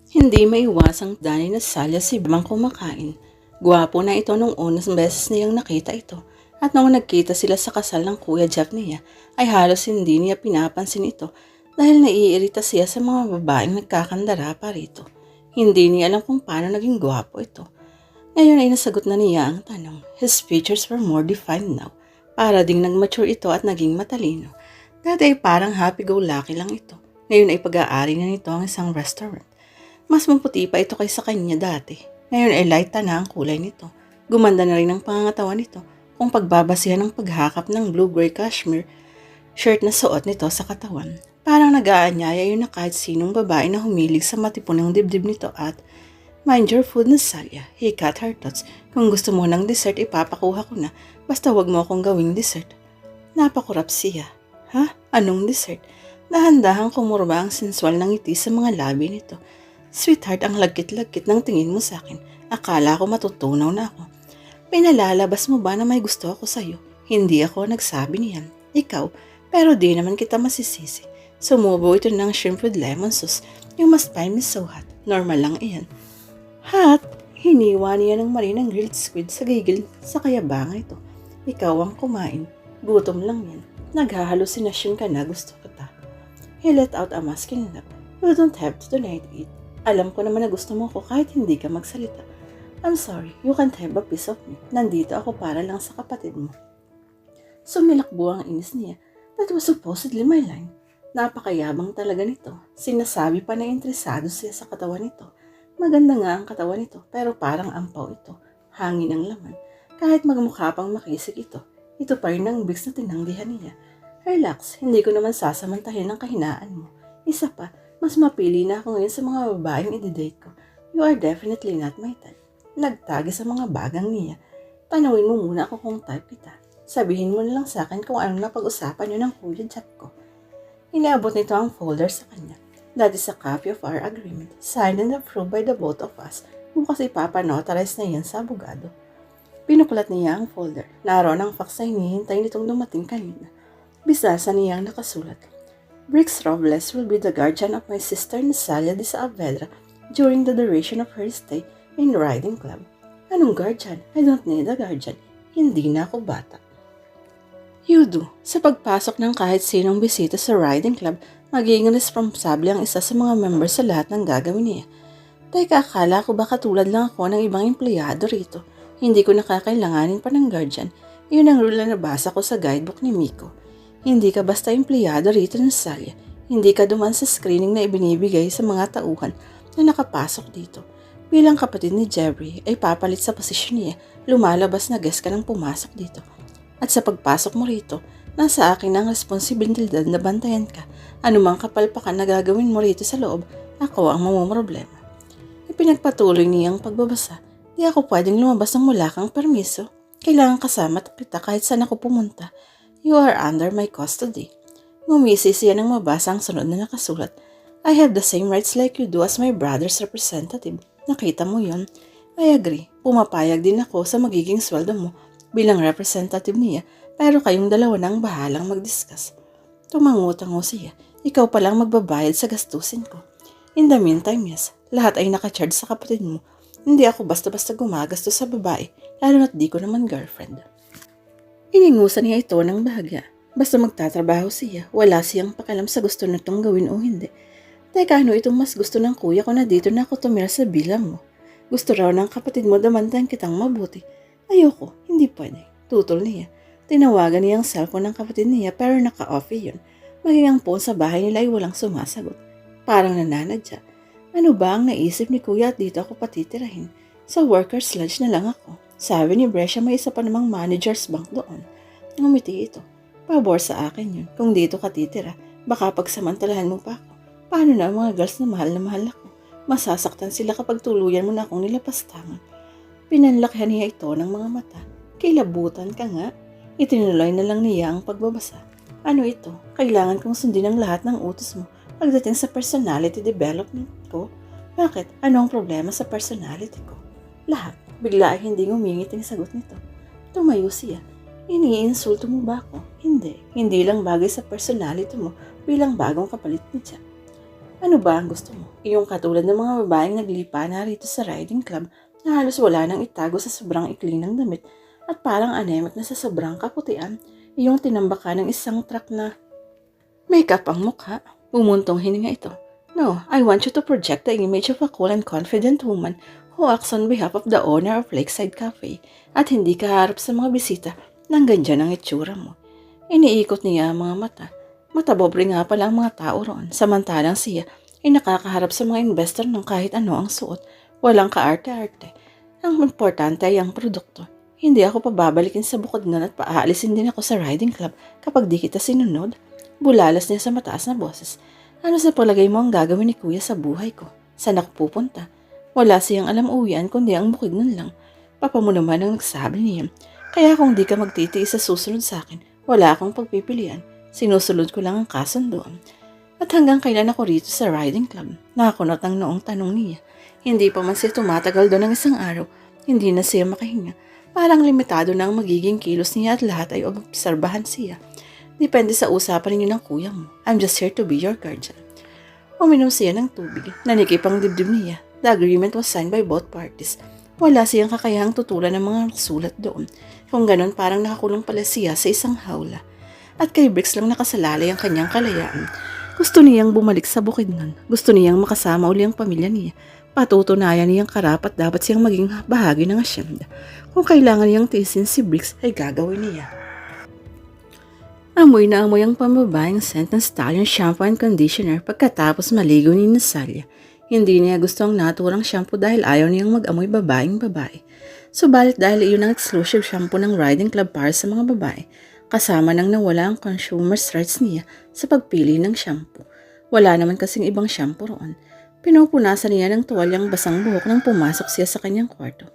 Hindi maiwasang dani na Salya si Bang kumakain. Gwapo na ito nung unang beses niyang nakita ito. At nung nagkita sila sa kasal ng Kuya Jeff niya, ay halos hindi niya pinapansin ito dahil naiirita siya sa mga babaeng nagkakandara pa rito. Hindi niya alam kung paano naging gwapo ito. Ngayon ay nasagot na niya ang tanong. His features were more defined now. Para ding nag-mature ito at naging matalino. Dati ay parang happy-go-lucky lang ito. Ngayon ay pag-aari na nito ang isang restaurant. Mas maputi pa ito kaysa kanya dati. Ngayon ay light na ang kulay nito. Gumanda na rin ang pangangatawan nito kung pagbabasihan ng paghakap ng blue-gray cashmere shirt na suot nito sa katawan. Parang nag-aanyaya yun na kahit sinong babae na humilig sa matipunang dibdib nito at mind your food na Salya. He cut her thoughts. Kung gusto mo ng dessert, ipapakuha ko na. Basta wag mo akong gawing dessert. Napakurap siya. Ha? Anong dessert? Dahan-dahang kumurba ang sensual ng ngiti sa mga labi nito. Sweetheart, ang lagkit-lagkit ng tingin mo sa akin. Akala ko matutunaw na ako. Pinalalabas mo ba na may gusto ako sa'yo? Hindi ako nagsabi niyan. Ikaw, pero di naman kita masisisi. Sumubo ito ng shrimp with lemon sauce. You must find me so hot. Normal lang iyan. Hot? Hiniwa niya ng marinang grilled squid sa gigil sa kayabangan ito. Ikaw ang kumain. Gutom lang yan. Naghahalusinasyon ka na gusto kita. He let out a masculine laugh. You don't have to tonight eat. Alam ko naman na gusto mo ko kahit hindi ka magsalita. I'm sorry, you can't have a piece of me. Nandito ako para lang sa kapatid mo. Sumilakbo ang inis niya. That was supposedly my line. Napakayabang talaga nito. Sinasabi pa na interesado siya sa katawan nito. Maganda nga ang katawan nito, pero parang ampaw ito. Hangin ang laman. Kahit magmukha pang makisig ito, ito pa rin ang bigs na tinanggihan niya. Relax, hindi ko naman sasamantahin ang kahinaan mo. Isa pa, mas mapili na ako ngayon sa mga babaeng i-date ko. You are definitely not my type. Nagtagi sa mga bagang niya. Tanawin mo muna ako kung type kita. Sabihin mo na lang sa akin kung anong napag-usapan yun ng Kuya Jack ko. Iniabot nito ang folder sa kanya. That is a copy of our agreement, signed and approved by the both of us. Bukas ipapanotarize na yan sa abogado. Pinuklat niya ang folder. Naroon ang fax na hinihintay nitong dumating kanina. Bisasa niya ang nakasulat. Briggs Robles will be the guardian of my sister Nasalia de Saavedra during the duration of her stay in riding club. Anong guardian? I don't need a guardian. Hindi na ako bata. You do. Sa pagpasok ng kahit sinong bisita sa riding club, magiging responsable ang isa sa mga member sa lahat ng gagawin niya. Teka, akala ko ba katulad lang ako ng ibang empleyado rito? Hindi ko nakakailanganin pa ng guardian. Yun ang rule na nabasa ko sa guidebook ni Miko. Hindi ka basta empleyado rito ng Salya. Hindi ka duman sa screening na ibinibigay sa mga tauhan na nakapasok dito. Bilang kapatid ni Jeffrey ay papalit sa posisyon niya, lumalabas na guest ka nang pumasok dito. At sa pagpasok mo rito, nasa akin ang responsibilidad na bantayan ka. Anumang kapalpakan na gagawin mo rito sa loob, ako ang mamumroblema. Ipinagpatuloy niyang pagbabasa. Di ako pwedeng lumabas ng wala kang permiso. Kailangan kasama kita kahit saan ako pumunta. You are under my custody. Ngumisi siya nang mabasa ang sunod na nakasulat. I have the same rights like you do as my brother's representative. Nakita mo yon? I agree. Pumapayag din ako sa magiging sweldo mo bilang representative niya, pero kayong dalawa nang bahalang mag-discuss. Tumango-tango siya. Ikaw palang magbabayad sa gastusin ko. In the meantime, yes, lahat ay nakacharge sa kapatid mo. Hindi ako basta-basta gumagastos sa babae, lalo na't di ko naman girlfriend. Iningusan niya ito ng bahagya. Basta magtatrabaho siya, wala siyang pakialam sa gusto nitong gawin o hindi. Teka, ano itong mas gusto ng kuya ko na dito na ako tumira sa bilang mo? Gusto raw ng kapatid mo damantan kitang mabuti. Ayoko, hindi pwede. Tutol niya. Tinawagan niya ang cellphone ng kapatid niya pero naka-off yun. Maging ang phone sa bahay nila ay walang sumasagot. Parang nananadya. Ano ba ang naisip ni kuya at dito ako patitirahin? Sa workers lodge na lang ako. Sabi ni Brescia may isa pa namang manager's bank doon. Ngumiti ito. Pabor sa akin yun. Kung dito ka titira, baka pagsamantalahan mo pa ako. Paano na ang mga girls na mahal ako? Masasaktan sila kapag tuluyan mo na akong nilapastangan. Pinanlakihan niya ito ng mga mata. Kilabutan ka nga. Itinuloy na lang niya ang pagbabasa. Ano ito? Kailangan kong sundin ang lahat ng utos mo pagdating sa personality development ko. Bakit? Ano ang problema sa personality ko? Lahat. Bigla ay hindi ngumingiting sagot nito. Tumayo siya. Iniinsulto mo ba ako? Hindi. Hindi lang bagay sa personality mo bilang bagong kapalit ni Jack. Ano ba ang gusto mo? Iyong katulad ng mga babaeng naglipa na rito sa riding club na halos wala nang itago sa sobrang ikli ng damit at parang anemic na sa sobrang kaputian, iyong tinambakan ng isang truck na makeup ang mukha. Bumuntong hininga ito. No, I want you to project the image of a cool and confident woman who acts on behalf of the owner of Lakeside Cafe at hindi kaharap sa mga bisita nang ganyan ang itsura mo. Iniikot niya ang mga mata. Matabobre nga pala ang mga tao roon, samantalang siya ay nakakaharap sa mga investor ng kahit ano ang suot, walang kaarte-arte. Ang importante ay ang produkto. Hindi ako pababalikin sa Bukidnon at paaalisin din ako sa riding club kapag di kita sinunod. Bulalas niya sa mataas na boses. Ano sa palagay mo ang gagawin ni Kuya sa buhay ko? Saan ako pupunta? Wala siyang alam uwian kundi ang Bukidnon lang. Papa mo naman ang nagsabi niya. Kaya kung di ka magtitiis sa susunod sa akin, wala akong pagpipilian. Sinusunod ko lang ang kasunduan. At hanggang kailan ako rito sa riding club? Nakakunot ang noong tanong niya. Hindi pa man siya tumatagal doon ng isang araw. Hindi na siya makahinga. Parang limitado na ang magiging kilos niya at lahat ay obserbahan siya. Depende sa usapan ninyo ng kuya mo. I'm just here to be your guardian. Uminom siya ng tubig. Nanikip ang dibdib niya. The agreement was signed by both parties. Wala siyang kakayahang tutulan ng mga sulat doon. Kung ganon, parang nakakulong pala siya sa isang hawla. At kay Briggs lang nakasalalay ang kanyang kalayaan. Gusto niyang bumalik sa Bukidnon. Gusto niyang makasama uli ang pamilya niya. Patutunayan niyang karapat dapat siyang maging bahagi ng asyenda. Kung kailangan niyang tiisin si Briggs, ay gagawin niya. Amoy na amoy ang pambabaeng scent ng stallion shampoo and conditioner pagkatapos maligo ni Nasalia. Hindi niya gusto ang naturang shampoo dahil ayaw niyang mag-amoy babaeng babae. Subalit dahil iyon ang exclusive shampoo ng riding club para sa mga babae, kasama nang nawala ang consumer's rights niya sa pagpili ng shampoo. Wala naman kasing ibang shampoo roon. Pinupunasan niya ng tuwalyang basang buhok nang pumasok siya sa kanyang kwarto.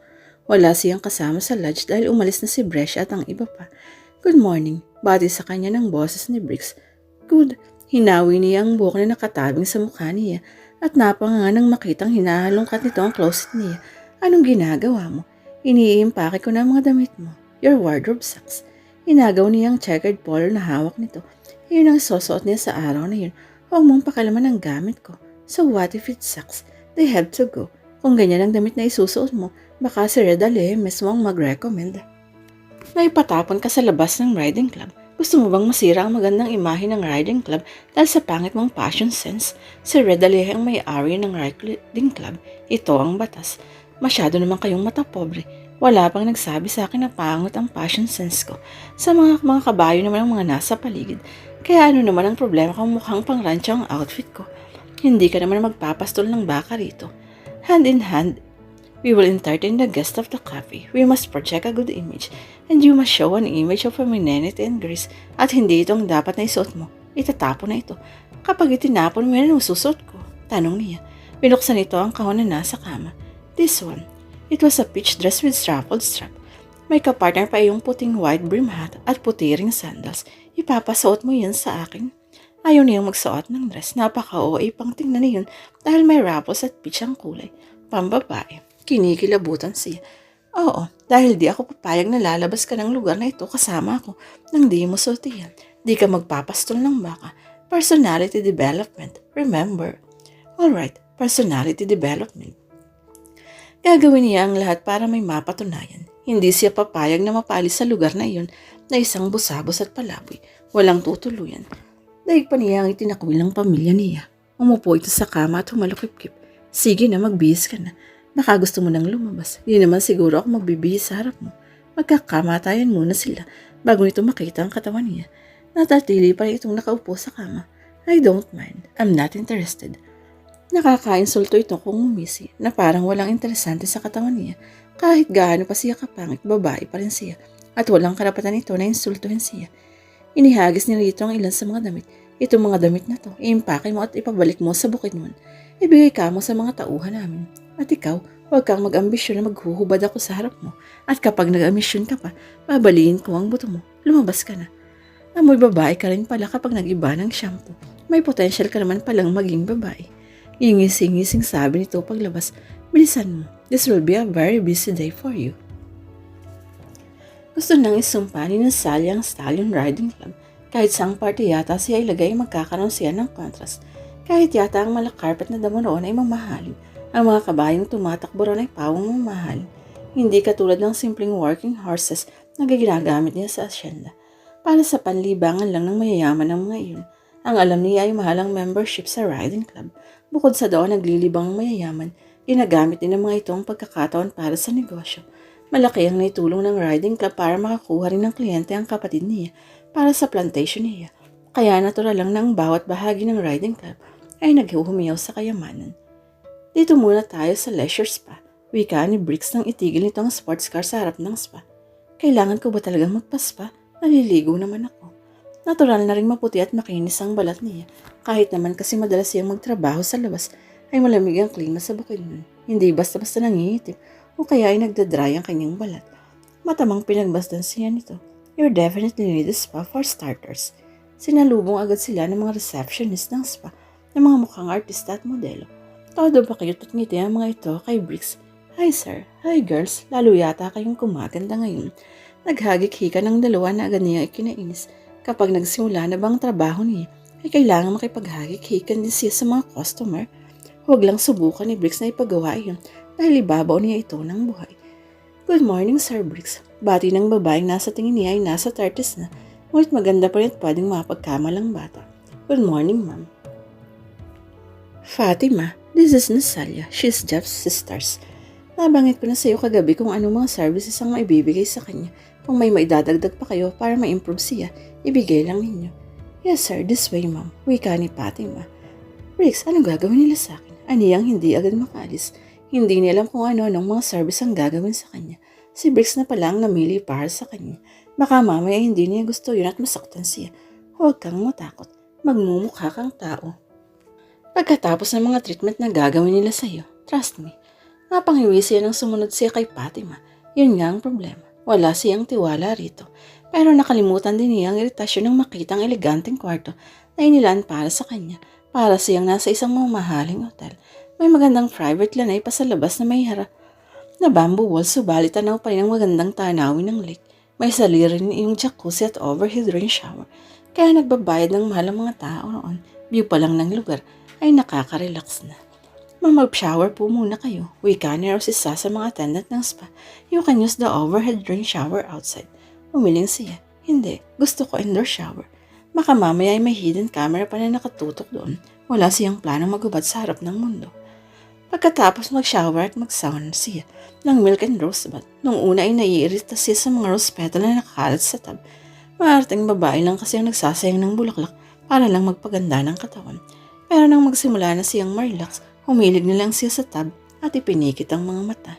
Wala siyang kasama sa lodge dahil umalis na si Brescia at ang iba pa. Good morning, bati sa kanya ng boses ni Briggs. Good. Hinawi niya ang buhok na nakatabing sa mukha niya at napanganga nang makitang hinahalongkat nito ang closet niya. Anong ginagawa mo? Iniimpake ko na ang mga damit mo. Your wardrobe sucks. Inagaw niya ang checkered polo na hawak nito. Iyon ang susuot niya sa araw na yun. Huwag mong pakalaman ang gamit ko. So what if it sucks? They have to go. Kung ganyan ang damit na isusuot mo, baka si Red Ale mismo ang mag-recommend. Naipatapon ka sa labas ng riding club. Gusto mo bang masira ang magandang imahe ng riding club dahil sa pangit mong fashion sense? Si Red Ale ang may-ari ng riding club. Ito ang batas. Masyado naman kayong mata pobre. Wala pang nagsabi sa akin na pangit ang fashion sense ko. Sa mga kabayo naman ang mga nasa paligid. Kaya ano naman ang problema kung mukhang pang-rancho ang outfit ko? Hindi ka naman magpapastol ng baka rito. Hand in hand, we will entertain the guest of the cafe. We must project a good image, and you must show an image of femininity and grace. At hindi itong dapat na isuot mo. Itatapon na ito. Kapag itinapon mo yan, susuot ko. Tanong niya. Binuksan ito ang kahon na nasa kama. This one. It was a peach dress with ruffled strap. May kapartner pa iyong puting white brim hat at puti ring sandals. Ipapasuot mo yan sa akin. Ayaw niyang magsuot ng dress. Napaka-OA pang tingnan niyon dahil may ruffles at peach ang kulay. Pambabae. Kinikilabutan siya. Oo, dahil di ako papayag na lalabas ka ng lugar na ito kasama ako nang di mo sultihan. Di ka magpapastol ng baka. Personality development. Remember. Alright, personality development. Gagawin niya ang lahat para may mapatunayan. Hindi siya papayag na mapalis sa lugar na iyon na isang busabos at palaboy. Walang tutuluyan. Daig pa niya ang itinakwil ng pamilya niya. Umupo ito sa kama at humalukip-kip. Sige na, magbihis ka na. Baka gusto mo nang lumabas. Di naman siguro ako magbibihis sa harap mo. Magkakamatayan muna sila bago nito makita ang katawan niya. Natatili pa rin itong nakaupo sa kama. I don't mind. I'm not interested. Nakakainsulto ito kung umisi na parang walang interesante sa katawan niya. Kahit gaano pa siya kapangit, babae pa rin siya. At walang karapatan ito na insultuhin siya. Inihagis niya rito ang ilan sa mga damit. Itong mga damit na to, iimpake mo at ipabalik mo sa Bukidnon. Ibigay ka mo sa mga tauhan namin. At ikaw, huwag kang mag-ambisyon na maghuhubad ako sa harap mo. At kapag nag-ambisyon ka pa, babaliin ko ang buto mo. Lumabas ka na. Amoy babae ka rin pala kapag nag-iba ng shampoo. May potential ka naman palang maging babae. Ingising-ngising sabi nito paglabas. Bilisan mo. This will be a very busy day for you. Gusto nang isumpa ni Nasalia ang Stallion Riding Club. Kahit saang party yata siya ilagay magkakaroon siya ng contrast. Kahit yata ang malakarpet na damo roon ay mamahalin, ang mga kabayong tumatakbo roon ay pawang mamahalin. Hindi katulad ng simpleng working horses na ginagamit niya sa asyenda. Para sa panlibangan lang ng mayayaman ng mga iyon. Ang alam niya ay mahal ang membership sa riding club. Bukod sa doon naglilibang ang mayayaman, ginagamit din ng mga itong pagkakataon para sa negosyo. Malaki ang naitulong ng riding club para makakuha rin ng kliyente ang kapatid niya para sa plantation niya. Kaya natural lang na ang bawat bahagi ng riding club ay naghuhumiyaw sa kayamanan. Dito muna tayo sa leisure spa. Wika ni Briggs nang itigil nito ang sports car sa harap ng spa. Kailangan ko ba talagang magpa-spa? Naliligo naman ako. Natural na rin maputi at makinis ang balat niya. Kahit naman kasi madalas siyang magtrabaho sa labas, ay malamig ang klima sa Bukidnon. Hindi basta-basta nangingitim o kaya ay nagdadry ang kanyang balat. Matamang pinagbasdan siya nito. You definitely need a spa for starters. Sinalubong agad sila ng mga receptionist ng spa ng mga mukhang artista at modelo. Todo ba kayo at ngiti ang mga ito kay Briggs? Hi sir, hi girls, lalo yata kayong kumaganda ngayon. Naghagik-hika ng dalawa na agad niya ikinainis. Kapag nagsimula na bang trabaho niya, ay kailangan makipaghagik-hikan din siya sa mga customer. Huwag lang subukan ni Briggs na ipagawa iyon dahil ibabaw niya ito ng buhay. Good morning Sir Briggs. Bati ng babaeng nasa tingin niya ay nasa 30s na. Ngunit maganda pa rin at pwedeng mapagkamalang bata. Good morning ma'am. Fatima, this is Nasalia. She's Jeff's sisters. Nabanggit ko na sa iyo kagabi kung anong mga services ang maibibigay sa kanya. Kung may maidadagdag pa kayo para ma-improve siya, ibigay lang ninyo. Yes sir, this way ma'am. Wika ni Fatima. Briggs, anong gagawin nila sa akin? Aniyang hindi agad makaalis. Hindi niya alam kung ano-anong mga service ang gagawin sa kanya. Si Briggs na pala ang namili para sa kanya. Baka mamaya hindi niya gusto yun at masaktan siya. Huwag kang matakot. Magmumukha kang tao. Pagkatapos ng mga treatment na gagawin nila sa iyo, trust me, napanghiwi siya ng sumunod siya kay Fatima. Yun nga ang problema. Wala siyang tiwala rito. Pero nakalimutan din niya ang iritasyon ng makita ang eleganteng kwarto na inilaan para sa kanya. Para siyang nasa isang mamahaling hotel. May magandang private lanay pa sa labas na may harap na bamboo wall, subalit tanaw pa rin ang magandang tanawin ng lake. May saliri rin yung jacuzzi at overhead rain shower. Kaya nagbabayad ng mahal ang mga tao noon. View pa lang ng lugar ay nakaka-relax na. Mag-shower po muna kayo. Wika ni Rose isa sa mga attendant ng spa. You can use the overhead rain shower outside. Umiling siya. Hindi, gusto ko indoor shower. Baka mamaya ay may hidden camera pa na nakatutok doon. Wala siyang planong magubad sa harap ng mundo. Pagkatapos mag-shower at mag-sauna siya ng milk and rose bath. Nung una ay naiirita siya sa mga rose petal na nakakalat sa tab. Maarting babae lang kasi ang nagsasayang ng bulaklak para lang magpaganda ng katawan. Pero nang magsimula na siyang ma-relax, humilig na lang siya sa tab at ipinikit ang mga mata.